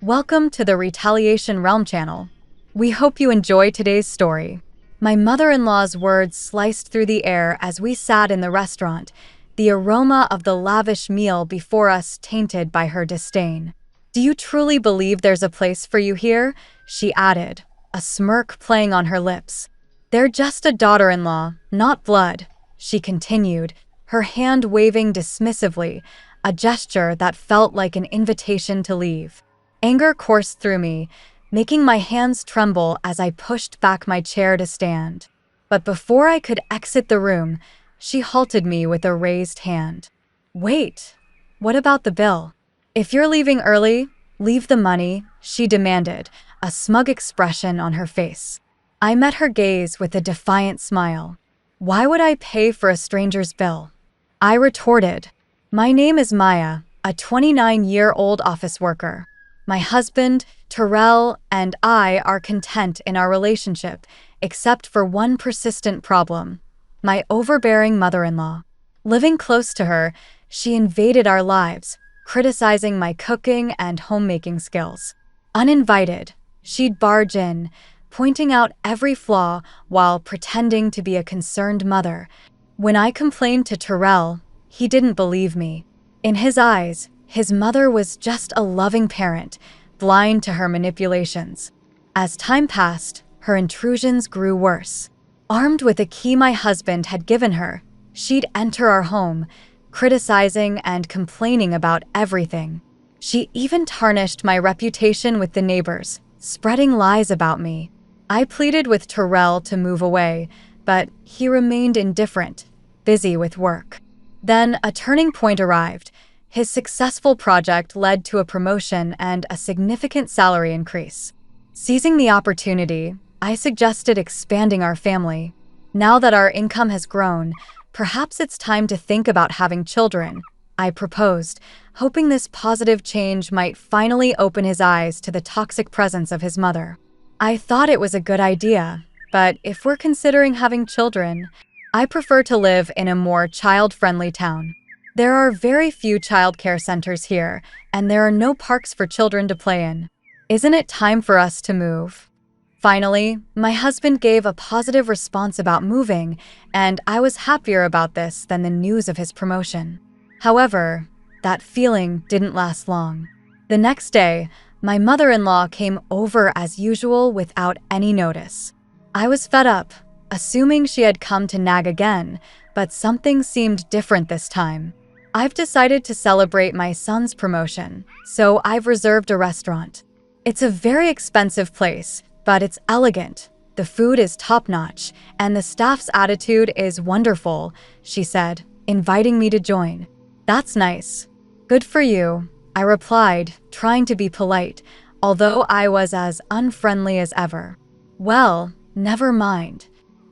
Welcome to the Retaliation Realm channel. We hope you enjoy today's story. My mother-in-law's words sliced through the air as we sat in the restaurant, the aroma of the lavish meal before us tainted by her disdain. "Do you truly believe there's a place for you here?" she added, a smirk playing on her lips. "They're just a daughter-in-law, not blood," she continued, her hand waving dismissively, a gesture that felt like an invitation to leave. Anger coursed through me, making my hands tremble as I pushed back my chair to stand. But before I could exit the room, she halted me with a raised hand. "Wait, what about the bill? If you're leaving early, leave the money," she demanded, a smug expression on her face. I met her gaze with a defiant smile. "Why would I pay for a stranger's bill?" I retorted. "My name is Maya, a 29-year-old office worker. My husband, Terrell, and I are content in our relationship, except for one persistent problem: my overbearing mother-in-law. Living close to her, she invaded our lives, criticizing my cooking and homemaking skills. Uninvited, she'd barge in, pointing out every flaw while pretending to be a concerned mother. When I complained to Terrell, he didn't believe me. In his eyes, his mother was just a loving parent, blind to her manipulations. As time passed, her intrusions grew worse. Armed with a key my husband had given her, she'd enter our home, criticizing and complaining about everything. She even tarnished my reputation with the neighbors, spreading lies about me. I pleaded with Terrell to move away, but he remained indifferent, busy with work. Then a turning point arrived. His successful project led to a promotion and a significant salary increase. Seizing the opportunity, I suggested expanding our family. "Now that our income has grown, perhaps it's time to think about having children," I proposed, hoping this positive change might finally open his eyes to the toxic presence of his mother. I thought it was a good idea, but if we're considering having children, I prefer to live in a more child-friendly town. There are very few childcare centers here, and there are no parks for children to play in. Isn't it time for us to move? Finally, my husband gave a positive response about moving, and I was happier about this than the news of his promotion. However, that feeling didn't last long. The next day, my mother-in-law came over as usual without any notice. I was fed up, assuming she had come to nag again, but something seemed different this time. "I've decided to celebrate my son's promotion, so I've reserved a restaurant. It's a very expensive place, but it's elegant. The food is top-notch, and the staff's attitude is wonderful," she said, inviting me to join. "That's nice. Good for you," I replied, trying to be polite, although I was as unfriendly as ever. "Well, never mind.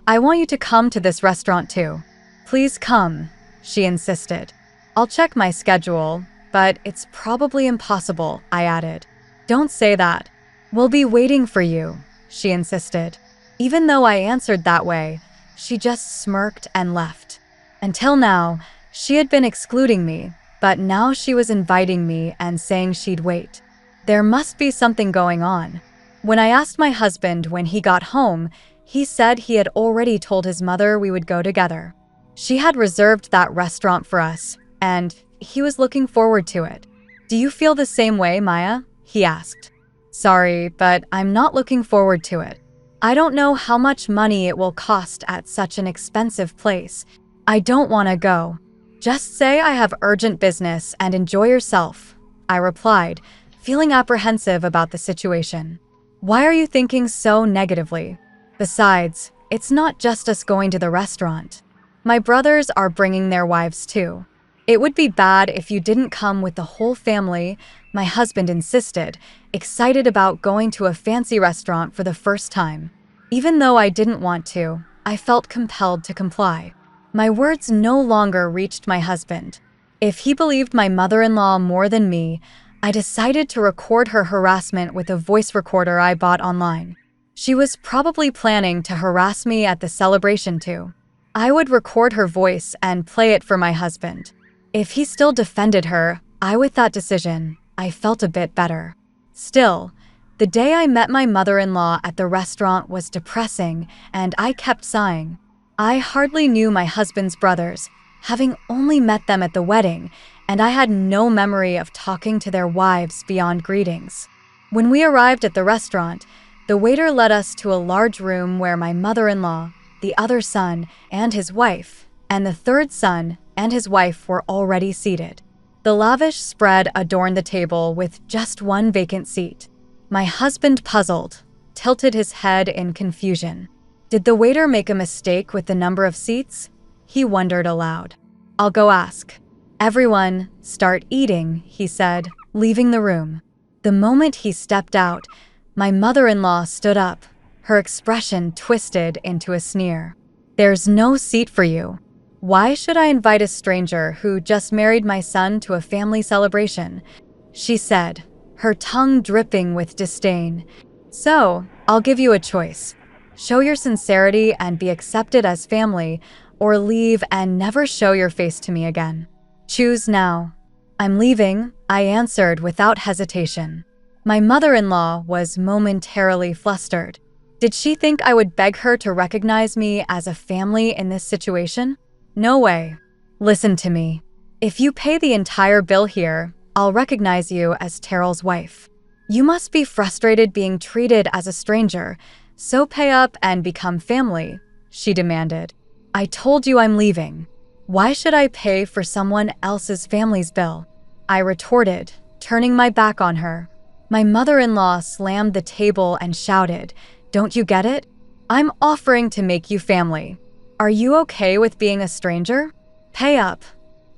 I want you to come to this restaurant too." "Please come," she insisted. "I'll check my schedule, but it's probably impossible," I added. "Don't say that. We'll be waiting for you," she insisted. Even though I answered that way, she just smirked and left. Until now, she had been excluding me, but now she was inviting me and saying she'd wait. There must be something going on. When I asked my husband when he got home, he said he had already told his mother we would go together. She had reserved that restaurant for us, and he was looking forward to it. "Do you feel the same way, Maya?" he asked. "Sorry, but I'm not looking forward to it. I don't know how much money it will cost at such an expensive place. I don't want to go. Just say I have urgent business and enjoy yourself," I replied, feeling apprehensive about the situation. "Why are you thinking so negatively? Besides, it's not just us going to the restaurant. My brothers are bringing their wives too. It would be bad if you didn't come with the whole family," my husband insisted, excited about going to a fancy restaurant for the first time. Even though I didn't want to, I felt compelled to comply. My words no longer reached my husband. If he believed my mother-in-law more than me, I decided to record her harassment with a voice recorder I bought online. She was probably planning to harass me at the celebration too. I would record her voice and play it for my husband. If he still defended her, with that decision, I felt a bit better. Still, the day I met my mother-in-law at the restaurant was depressing, and I kept sighing. I hardly knew my husband's brothers, having only met them at the wedding, and I had no memory of talking to their wives beyond greetings. When we arrived at the restaurant, the waiter led us to a large room where my mother-in-law, the other son, and his wife, and the third son and his wife were already seated. The lavish spread adorned the table with just one vacant seat. My husband, puzzled, tilted his head in confusion. Did the waiter make a mistake with the number of seats? He wondered aloud. I'll go ask. Everyone, start eating, he said, leaving the room. The moment he stepped out, my mother-in-law stood up, her expression twisted into a sneer. There's no seat for you. Why should I invite a stranger who just married my son to a family celebration? She said, her tongue dripping with disdain. So, I'll give you a choice. Show your sincerity and be accepted as family, or leave and never show your face to me again. Choose now. I'm leaving, I answered without hesitation. My mother-in-law was momentarily flustered. Did she think I would beg her to recognize me as a family in this situation? No way. Listen to me. If you pay the entire bill here, I'll recognize you as Terrell's wife. You must be frustrated being treated as a stranger, so pay up and become family, she demanded. I told you I'm leaving. Why should I pay for someone else's family's bill? I retorted, turning my back on her. My mother-in-law slammed the table and shouted, Don't you get it? I'm offering to make you family. Are you okay with being a stranger? Pay up.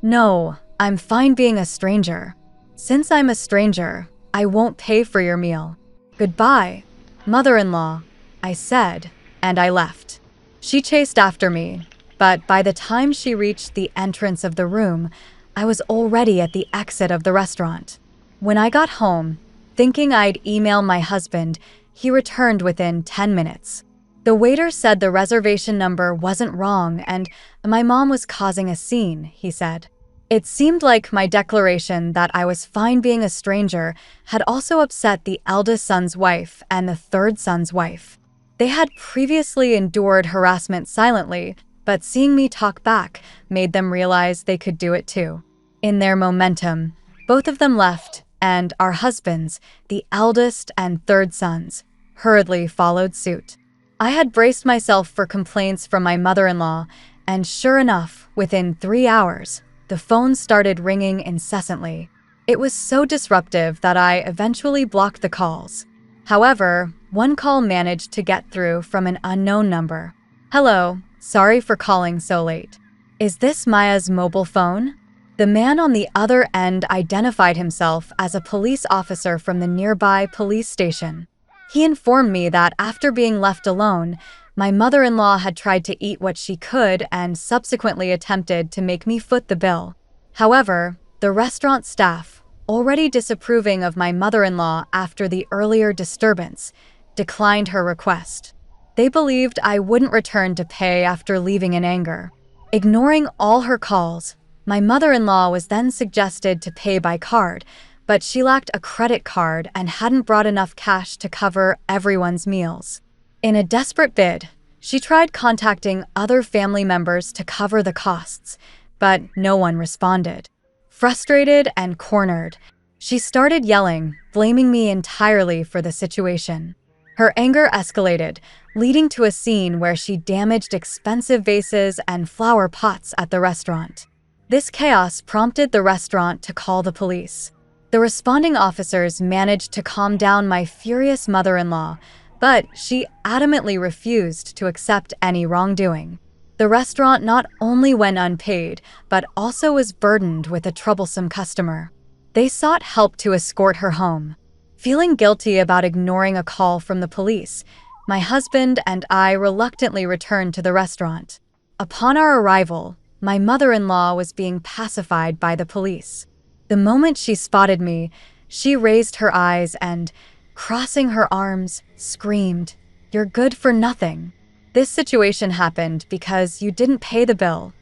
No, I'm fine being a stranger. Since I'm a stranger, I won't pay for your meal. Goodbye, mother-in-law, I said, and I left. She chased after me, but by the time she reached the entrance of the room, I was already at the exit of the restaurant. When I got home, thinking I'd email my husband, he returned within 10 minutes. The waiter said the reservation number wasn't wrong and my mom was causing a scene, he said. It seemed like my declaration that I was fine being a stranger had also upset the eldest son's wife and the third son's wife. They had previously endured harassment silently, but seeing me talk back made them realize they could do it too. In their momentum, both of them left, and our husbands, the eldest and third sons, hurriedly followed suit. I had braced myself for complaints from my mother-in-law, and sure enough, within 3 hours, the phone started ringing incessantly. It was so disruptive that I eventually blocked the calls. However, one call managed to get through from an unknown number. Hello, sorry for calling so late. Is this Maya's mobile phone? The man on the other end identified himself as a police officer from the nearby police station. He informed me that after being left alone, my mother-in-law had tried to eat what she could and subsequently attempted to make me foot the bill. However, the restaurant staff, already disapproving of my mother-in-law after the earlier disturbance, declined her request. They believed I wouldn't return to pay after leaving in anger. Ignoring all her calls, my mother-in-law was then suggested to pay by card, but she lacked a credit card and hadn't brought enough cash to cover everyone's meals. In a desperate bid, she tried contacting other family members to cover the costs, but no one responded. Frustrated and cornered, she started yelling, blaming me entirely for the situation. Her anger escalated, leading to a scene where she damaged expensive vases and flower pots at the restaurant. This chaos prompted the restaurant to call the police. The responding officers managed to calm down my furious mother-in-law, but she adamantly refused to accept any wrongdoing. The restaurant not only went unpaid, but also was burdened with a troublesome customer. They sought help to escort her home. Feeling guilty about ignoring a call from the police, my husband and I reluctantly returned to the restaurant. Upon our arrival, my mother-in-law was being pacified by the police. The moment she spotted me, she raised her eyes and, crossing her arms, screamed, "You're good for nothing. This situation happened because you didn't pay the bill.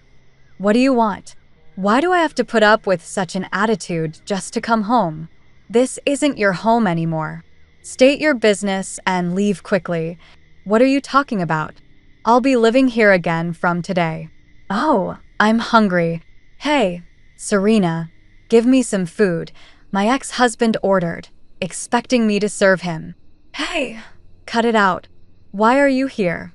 What do you want? Why do I have to put up with such an attitude just to come home?" This isn't your home anymore. State your business and leave quickly. What are you talking about? I'll be living here again from today. Oh, I'm hungry. Hey, Serena, give me some food. My ex-husband ordered, expecting me to serve him. Hey, cut it out. Why are you here?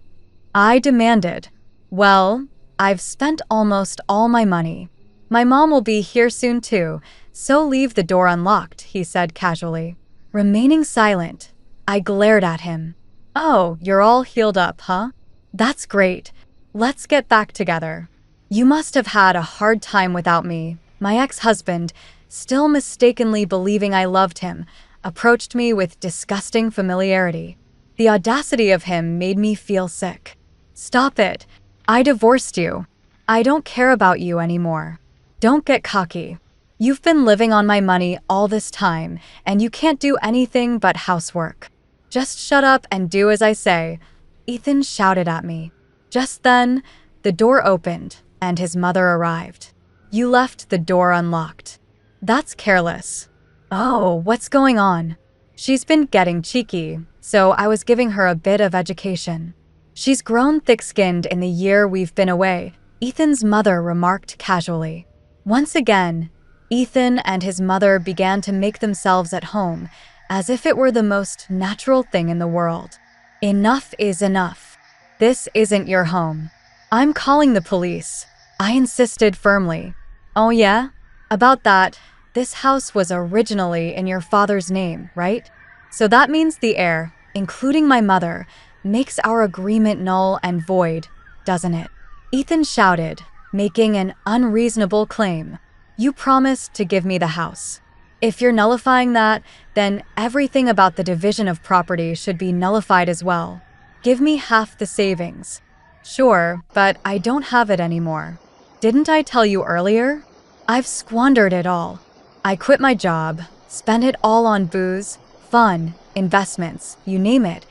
I demanded. Well, I've spent almost all my money. My mom will be here soon too, so leave the door unlocked, he said casually. Remaining silent, I glared at him. Oh, you're all healed up, huh? That's great. Let's get back together. You must have had a hard time without me. My ex-husband, still mistakenly believing I loved him, approached me with disgusting familiarity. The audacity of him made me feel sick. Stop it. I divorced you. I don't care about you anymore. Don't get cocky. You've been living on my money all this time, and you can't do anything but housework. Just shut up and do as I say, Ethan shouted at me. Just then, the door opened, and his mother arrived. You left the door unlocked. That's careless. Oh, what's going on? She's been getting cheeky, so I was giving her a bit of education. She's grown thick-skinned in the year we've been away, Ethan's mother remarked casually. Once again, Ethan and his mother began to make themselves at home, as if it were the most natural thing in the world. Enough is enough. This isn't your home. I'm calling the police. I insisted firmly. Oh yeah? About that, this house was originally in your father's name, right? So that means the heir, including my mother, makes our agreement null and void, doesn't it? Ethan shouted, making an unreasonable claim. You promised to give me the house. If you're nullifying that, then everything about the division of property should be nullified as well. Give me half the savings. Sure, but I don't have it anymore. Didn't I tell you earlier? I've squandered it all. I quit my job, spent it all on booze, fun, investments, you name it,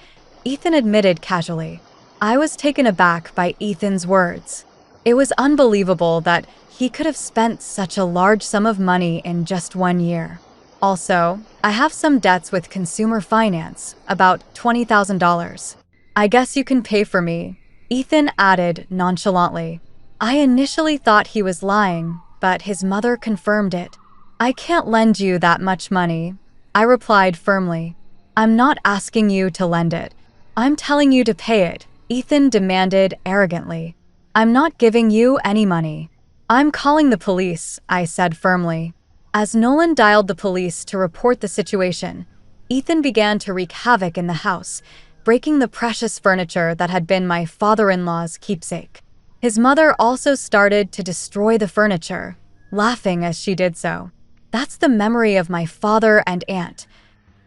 Ethan admitted casually. I was taken aback by Ethan's words. It was unbelievable that he could have spent such a large sum of money in just 1 year. Also, I have some debts with consumer finance, about $20,000. I guess you can pay for me, Ethan added nonchalantly. I initially thought he was lying, but his mother confirmed it. I can't lend you that much money, I replied firmly. I'm not asking you to lend it. I'm telling you to pay it, Ethan demanded arrogantly. I'm not giving you any money. I'm calling the police, I said firmly. As Nolan dialed the police to report the situation, Ethan began to wreak havoc in the house, breaking the precious furniture that had been my father-in-law's keepsake. His mother also started to destroy the furniture, laughing as she did so. That's the memory of my father and aunt.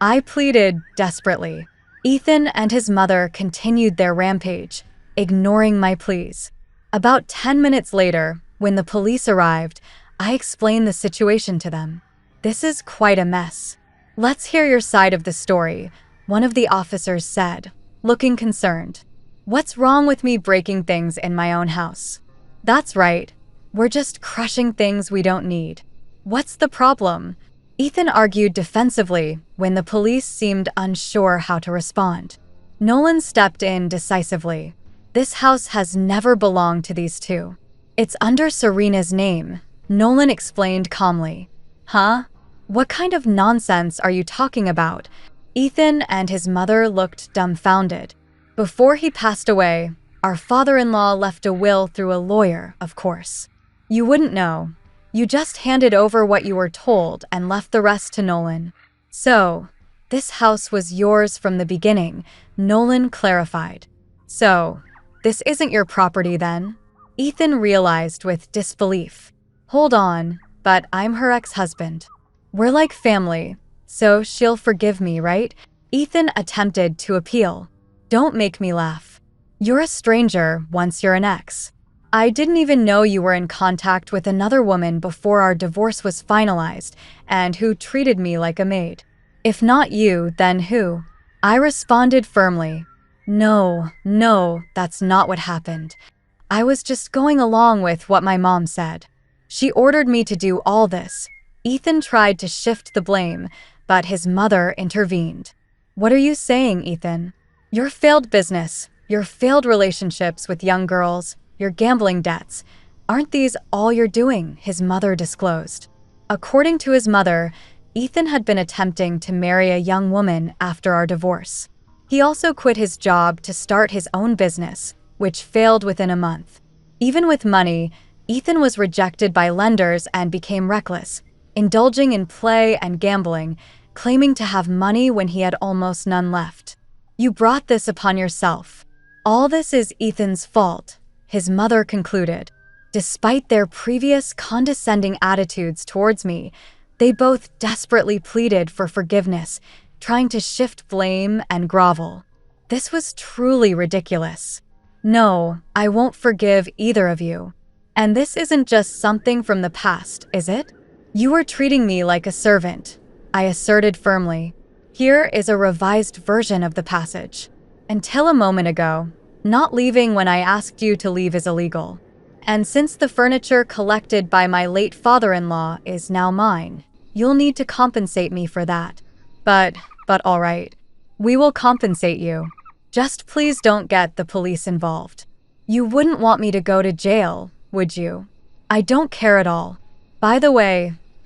I pleaded desperately. Ethan and his mother continued their rampage, ignoring my pleas. About 10 minutes later, when the police arrived, I explained the situation to them. This is quite a mess. Let's hear your side of the story, one of the officers said, looking concerned. What's wrong with me breaking things in my own house? That's right. We're just crushing things we don't need. What's the problem? Ethan argued defensively when the police seemed unsure how to respond. Nolan stepped in decisively. This house has never belonged to these two. It's under Serena's name, Nolan explained calmly. Huh? What kind of nonsense are you talking about? Ethan and his mother looked dumbfounded. Before he passed away, our father-in-law left a will through a lawyer, of course. You wouldn't know. You just handed over what you were told and left the rest to Nolan. So, this house was yours from the beginning, Nolan clarified. So, this isn't your property then? Ethan realized with disbelief. Hold on, but I'm her ex-husband. We're like family, so she'll forgive me, right? Ethan attempted to appeal. Don't make me laugh. You're a stranger once you're an ex. I didn't even know you were in contact with another woman before our divorce was finalized and who treated me like a maid. If not you, then who? I responded firmly. No, that's not what happened. I was just going along with what my mom said. She ordered me to do all this. Ethan tried to shift the blame, but his mother intervened. "What are you saying, Ethan? Your failed business, your failed relationships with young girls, your gambling debts, aren't these all you're doing?" his mother disclosed. According to his mother, Ethan had been attempting to marry a young woman after our divorce. He also quit his job to start his own business, which failed within a month. Even with money, Ethan was rejected by lenders and became reckless, indulging in play and gambling, claiming to have money when he had almost none left. "You brought this upon yourself. All this is Ethan's fault," his mother concluded. Despite their previous condescending attitudes towards me, they both desperately pleaded for forgiveness, trying to shift blame and grovel. This was truly ridiculous. "No, I won't forgive either of you. And this isn't just something from the past, is it? You were treating me like a servant," I asserted firmly. Here is a revised version of the passage. "Until a moment ago, not leaving when I asked you to leave is illegal. And since the furniture collected by my late father-in-law is now mine, you'll need to compensate me for that. But all right, we will compensate you. Just please don't get the police involved. You wouldn't want me to go to jail, would you? I don't care at all. By the way,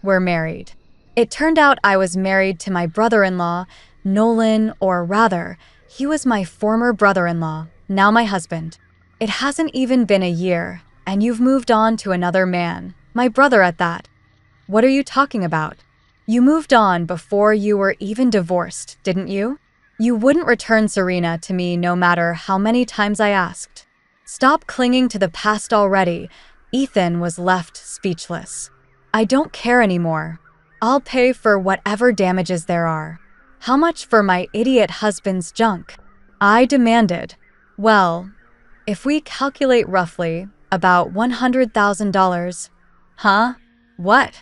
we're married." It turned out I was married to my brother-in-law, Nolan, or rather, he was my former brother-in-law, now my husband. "It hasn't even been a year, and you've moved on to another man, my brother at that." "What are you talking about? You moved on before you were even divorced, didn't you? You wouldn't return Serena to me no matter how many times I asked." "Stop clinging to the past already." Ethan was left speechless. "I don't care anymore. I'll pay for whatever damages there are." "How much for my idiot husband's junk?" I demanded. "Well, if we calculate roughly, about $100,000. "Huh? What?"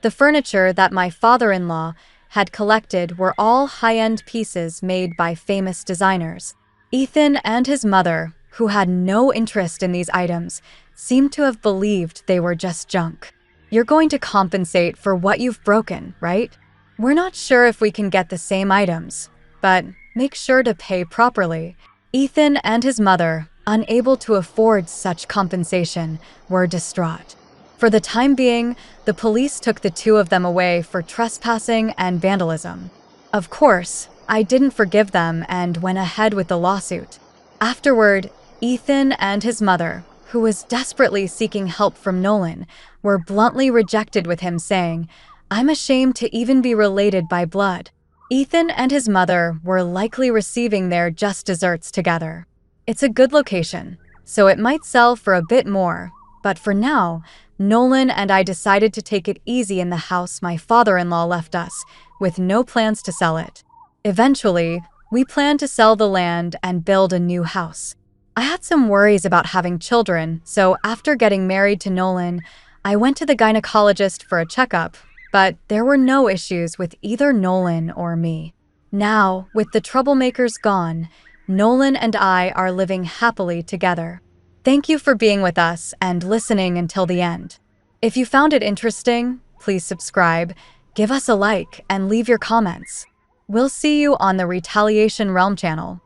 The furniture that my father-in-law had collected were all high-end pieces made by famous designers. Ethan and his mother, who had no interest in these items, seemed to have believed they were just junk. "You're going to compensate for what you've broken, right? We're not sure if we can get the same items, but make sure to pay properly." Ethan and his mother, unable to afford such compensation, were distraught. For the time being, the police took the two of them away for trespassing and vandalism. Of course, I didn't forgive them and went ahead with the lawsuit. Afterward, Ethan and his mother, who was desperately seeking help from Nolan, were bluntly rejected with him saying, "I'm ashamed to even be related by blood." Ethan and his mother were likely receiving their just desserts together. It's a good location, so it might sell for a bit more, but for now, Nolan and I decided to take it easy in the house my father-in-law left us, with no plans to sell it. Eventually, we planned to sell the land and build a new house. I had some worries about having children, so after getting married to Nolan, I went to the gynecologist for a checkup, but there were no issues with either Nolan or me. Now, with the troublemakers gone, Nolan and I are living happily together. Thank you for being with us and listening until the end. If you found it interesting, please subscribe, give us a like, and leave your comments. We'll see you on the Retaliation Realm channel.